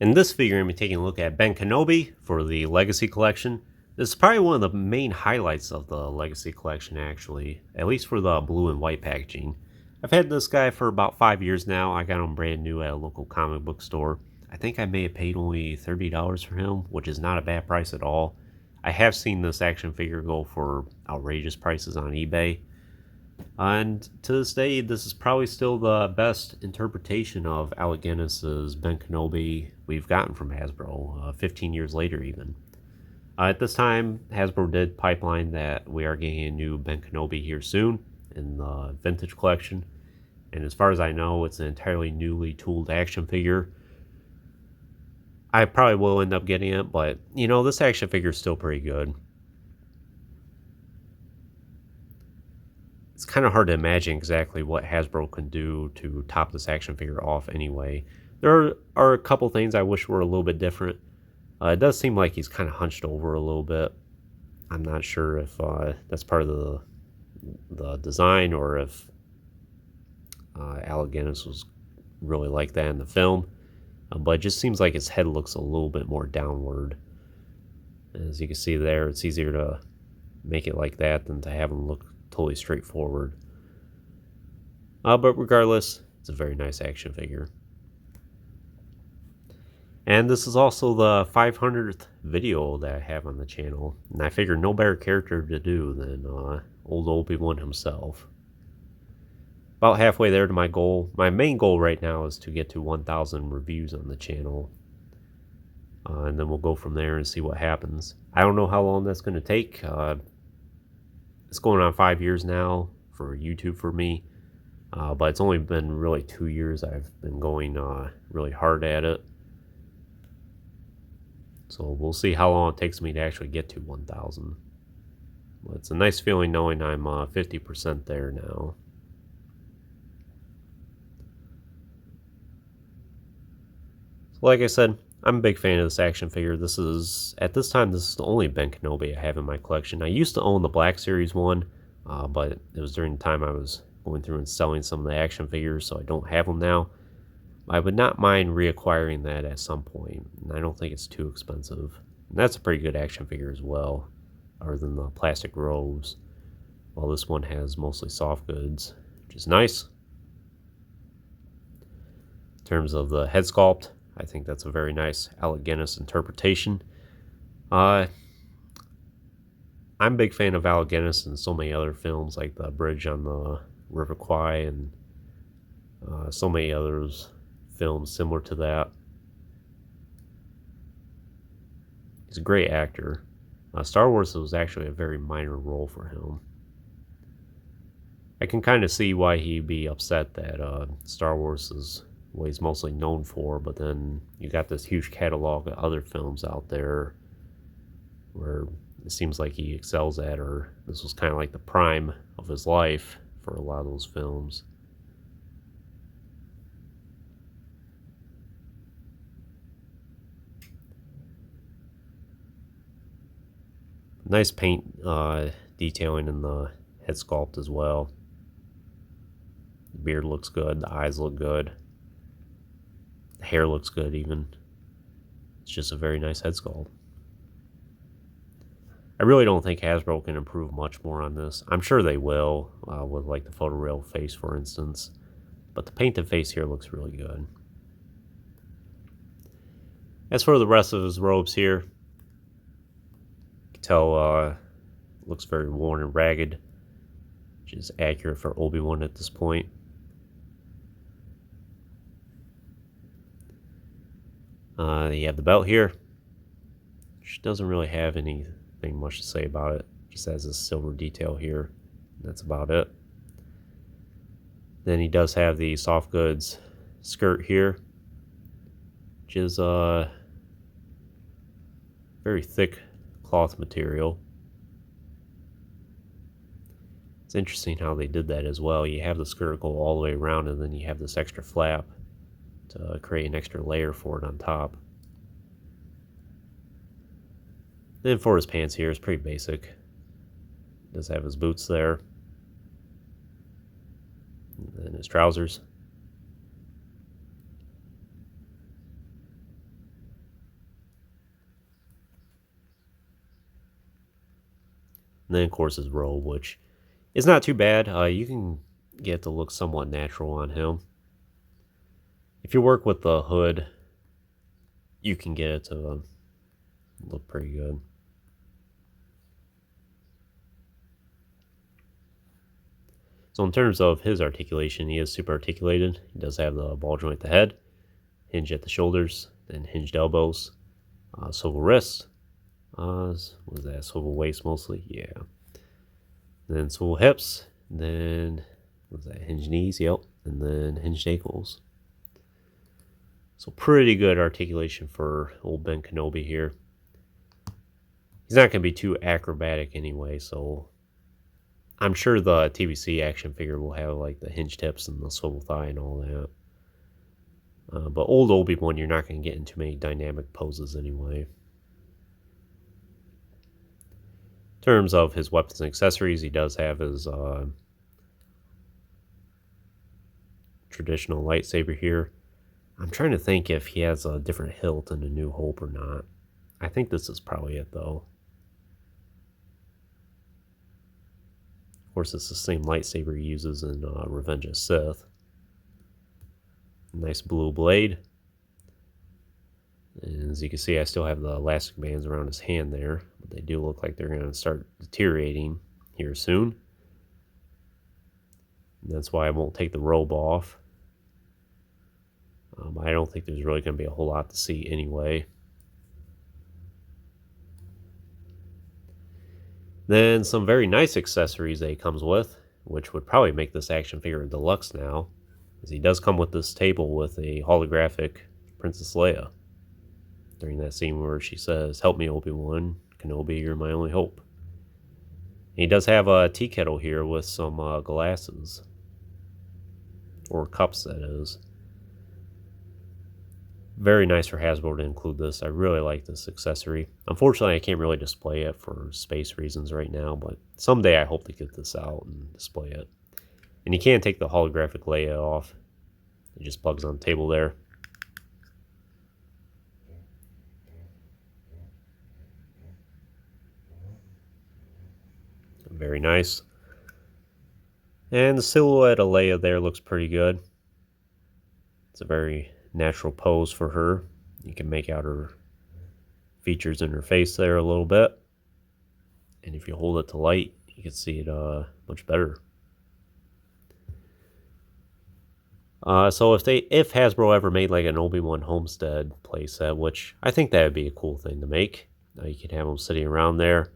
In this figure, I'm going to be taking a look at Ben Kenobi for the Legacy Collection. This is probably one of the main highlights of the Legacy Collection, actually, at least for the blue and white packaging. I've had this guy for about 5 years now. I got him brand new at a local comic book store. I think I may have paid only $30 for him, which is not a bad price at all. I have seen this action figure go for outrageous prices on eBay. And to this day, this is probably still the best interpretation of Alec Guinness's Ben Kenobi we've gotten from Hasbro, 15 years later even. At this time, Hasbro did pipeline that we are getting a new Ben Kenobi here soon in the vintage collection. And as far as I know, it's an entirely newly tooled action figure. I probably will end up getting it, but you know, this action figure is still pretty good. It's kind of hard to imagine exactly what Hasbro can do to top this action figure off anyway. There are a couple things I wish were a little bit different. It does seem like he's kind of hunched over a little bit. I'm not sure if that's part of the design or if Alec Guinness was really like that in the film. But it just seems like his head looks a little bit more downward. As you can see there, it's easier to make it like that than to have him look totally straightforward. But regardless, it's a very nice action figure. And this is also the 500th video that I have on the channel. And I figured no better character to do than old Obi-Wan himself. About halfway there to my goal. My main goal right now is to get to 1,000 reviews on the channel. And then we'll go from there and see what happens. I don't know how long that's going to take. It's going on 5 years now for YouTube for me. But it's only been really 2 years I've been going really hard at it. So we'll see how long it takes me to actually get to 1,000. But it's a nice feeling knowing I'm 50% there now. So like I said, I'm a big fan of this action figure. This is, at this time, this is the only Ben Kenobi I have in my collection. I used to own the Black Series one, but it was during the time I was going through and selling some of the action figures, so I don't have them now. I would not mind reacquiring that at some point, and I don't think it's too expensive. And that's a pretty good action figure as well, other than the plastic robes. While this one has mostly soft goods, which is nice. In terms of the head sculpt, I think that's a very nice Alec Guinness interpretation. I'm a big fan of Alec Guinness and so many other films like The Bridge on the River Kwai and so many others films similar to that. He's a great actor. Star Wars was actually a very minor role for him. I can kind of see why he'd be upset that Star Wars is what he's mostly known for, but then you got this huge catalog of other films out there where it seems like he excels at, or this was kind of like the prime of his life for a lot of those films. Nice paint detailing in the head sculpt as well. The beard looks good, the eyes look good. The hair looks good even. It's just a very nice head sculpt. I really don't think Hasbro can improve much more on this. I'm sure they will, with like the photoreal face for instance. But the painted face here looks really good. As for the rest of his robes here, you can tell looks very worn and ragged, which is accurate for Obi-Wan at this point. You have the belt here, which doesn't really have anything much to say about it. Just has this silver detail here. That's about it. Then he does have the soft goods skirt here, which is very thick cloth material. It's interesting how they did that as well. You have the skirt go all the way around, and then you have this extra flap to create an extra layer for it on top. Then for his pants here, it's pretty basic. Does have his boots there. And his trousers. And then, of course, his robe, which is not too bad. You can get it to look somewhat natural on him. If you work with the hood, you can get it to look pretty good. So in terms of his articulation, he is super articulated. He does have the ball joint at the head, hinge at the shoulders, then hinged elbows, swivel wrist. What was that? Swivel waist mostly? Yeah. Then swivel hips. Then, what was that? Hinged knees, yep. And then hinged ankles. So pretty good articulation for old Ben Kenobi here. He's not going to be too acrobatic anyway, so I'm sure the TVC action figure will have like the hinge tips and the swivel thigh and all that. But old Obi-Wan, you're not going to get into many dynamic poses anyway. In terms of his weapons and accessories, he does have his traditional lightsaber here. I'm trying to think if he has a different hilt in A New Hope or not. I think this is probably it, though. Of course, it's the same lightsaber he uses in Revenge of the Sith. Nice blue blade. And as you can see, I still have the elastic bands around his hand there, but they do look like they're going to start deteriorating here soon. And that's why I won't take the robe off. I don't think there's really going to be a whole lot to see anyway. Then some very nice accessories that he comes with, which would probably make this action figure a deluxe now, as he does come with this table with a holographic Princess Leia. During that scene where she says, "Help me, Obi-Wan. Kenobi, you're my only hope." And he does have a tea kettle here with some glasses. Or cups, that is. Very nice for Hasbro to include this. I really like this accessory. Unfortunately, I can't really display it for space reasons right now, but someday I hope to get this out and display it. And you can take the holographic Leia off. It just plugs on the table there. Very nice. And the silhouette of Leia there looks pretty good. It's a very natural pose for her. You can make out her features in her face there a little bit. And if you hold it to light, you can see it much better. So if Hasbro ever made like an Obi-Wan Homestead playset, which I think that would be a cool thing to make. You could have them sitting around there.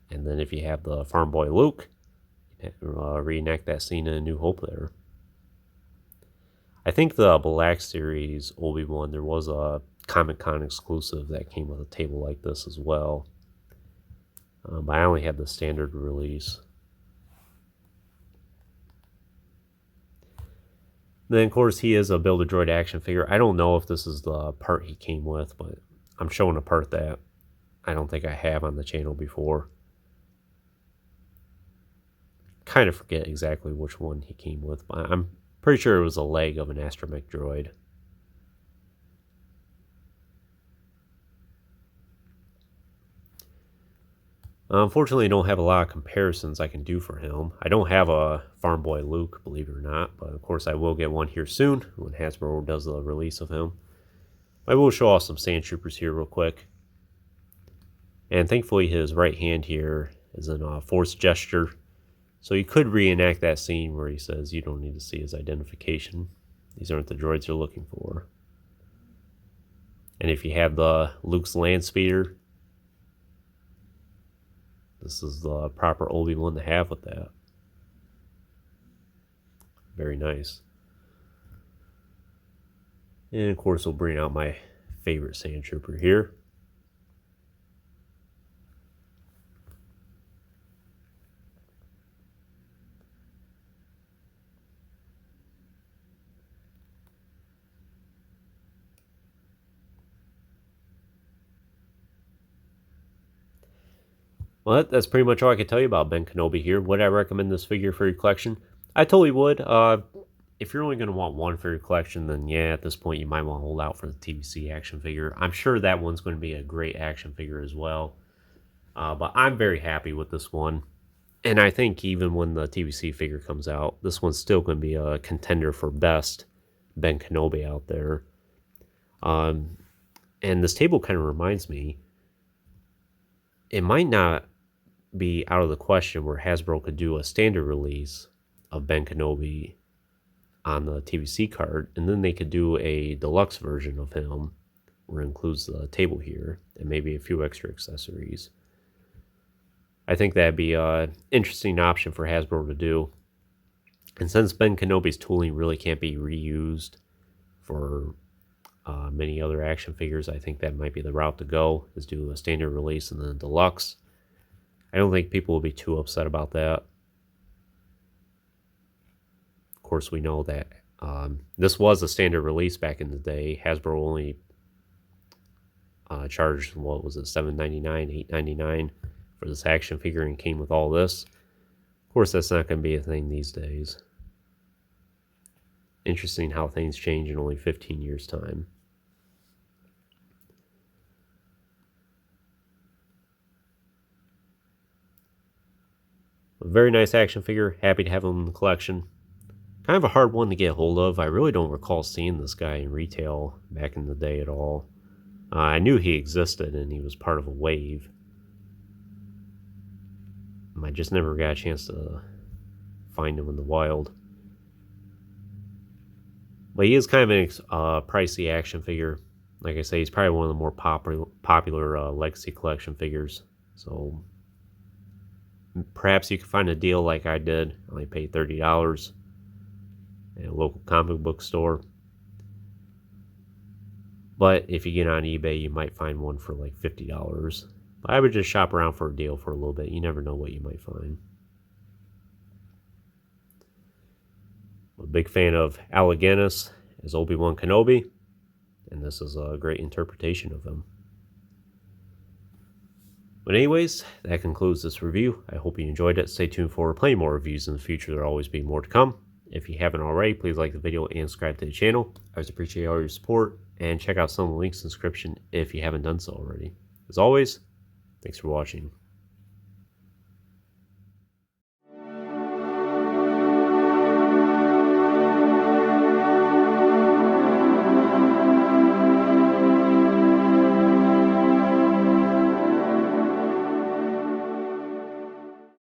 And then if you have the farm boy Luke, reenact that scene in A New Hope there. I think the Black Series Obi-Wan, there was a Comic-Con exclusive that came with a table like this as well. But I only had the standard release. Then, of course, he is a Build-A-Droid action figure. I don't know if this is the part he came with, but I'm showing a part that I don't think I have on the channel before. Kind of forget exactly which one he came with, but I'm pretty sure it was a leg of an astromech droid. Unfortunately, I don't have a lot of comparisons I can do for him. I don't have a Farm Boy Luke, believe it or not, but of course I will get one here soon when Hasbro does the release of him. I will show off some Sand Troopers here real quick. And thankfully his right hand here is in a force gesture. So you could reenact that scene where he says you don't need to see his identification. These aren't the droids you're looking for. And if you have the Luke's land speeder, this is the proper Obi-Wan to have with that. Very nice. And of course we'll bring out my favorite Sand Trooper here. Well, that's pretty much all I can tell you about Ben Kenobi here. Would I recommend this figure for your collection? I totally would. If you're only going to want one for your collection, then yeah, at this point you might want to hold out for the TVC action figure. I'm sure that one's going to be a great action figure as well. But I'm very happy with this one. And I think even when the TVC figure comes out, this one's still going to be a contender for best Ben Kenobi out there. Um, and this table kind of reminds me, it might not be out of the question where Hasbro could do a standard release of Ben Kenobi on the TVC card, and then they could do a deluxe version of him where it includes the table here and maybe a few extra accessories. I think that'd be an interesting option for Hasbro to do. And since Ben Kenobi's tooling really can't be reused for many other action figures, I think that might be the route to go, is do a standard release and then a deluxe. I don't think people will be too upset about that. Of course, we know that this was a standard release back in the day. Hasbro only charged, what was it, $7.99, $8.99 for this action figure, and came with all this. Of course, that's not going to be a thing these days. Interesting how things change in only 15 years' time. A very nice action figure. Happy to have him in the collection. Kind of a hard one to get hold of. I really don't recall seeing this guy in retail back in the day at all. I knew he existed and he was part of a wave. I just never got a chance to find him in the wild. But he is kind of a pricey action figure. Like I say, he's probably one of the more popular Legacy Collection figures. So perhaps you can find a deal like I did. I only paid $30 at a local comic book store. But if you get on eBay, you might find one for like $50. But I would just shop around for a deal for a little bit. You never know what you might find. I'm a big fan of Alec Guinness as Obi-Wan Kenobi, and this is a great interpretation of him. But anyways, that concludes this review. I hope you enjoyed it. Stay tuned for plenty more reviews in the future. There will always be more to come. If you haven't already, please like the video and subscribe to the channel. I always appreciate all your support, and check out some of the links in the description if you haven't done so already. As always, thanks for watching.